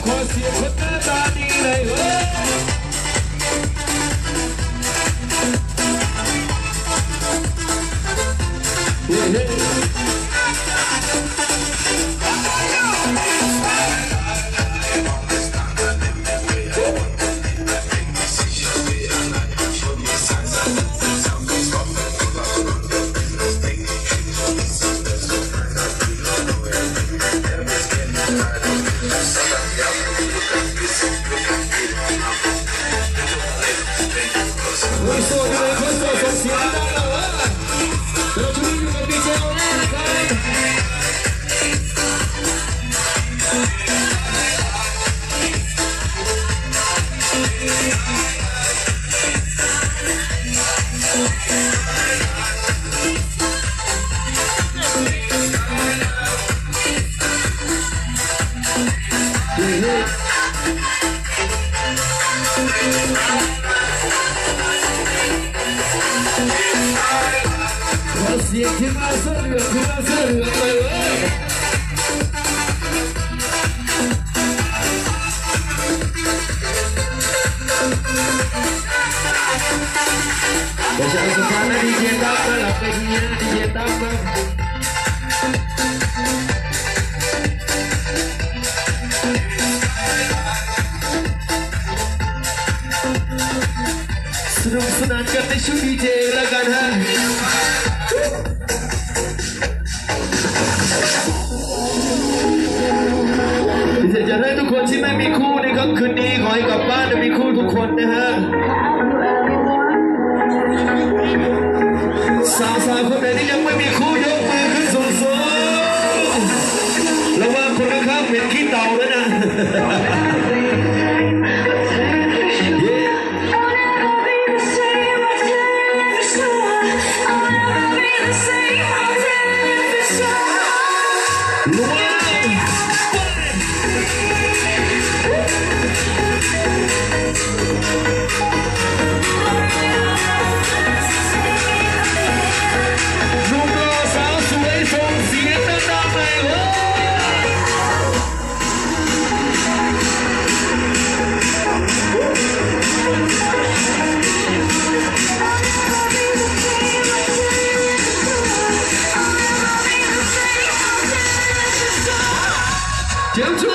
ขอเสียงคนหน้าตาดีเลยเว้ยเสียงที่มาเสื้อเหลืองที่มาเสื้อเหลืองเลยเว้ยประชาชนท่านดีเจตั้มนะหลับไปทีนะดีเจตั้มนะสนุกสนานกันในชุดดีเจแล้วกันฮะอยากให้ทุกคนที่ไม่มีคู่ในค่ำคืนนี้ขอให้กลับบ้านมีคู่ทุกคนนะฮะสาวๆคนไหนที่ยังไม่มีคู่ยกมือขึ้นสูงๆระวังคนข้างๆเป็นขี้เต่าแล้วนะDon't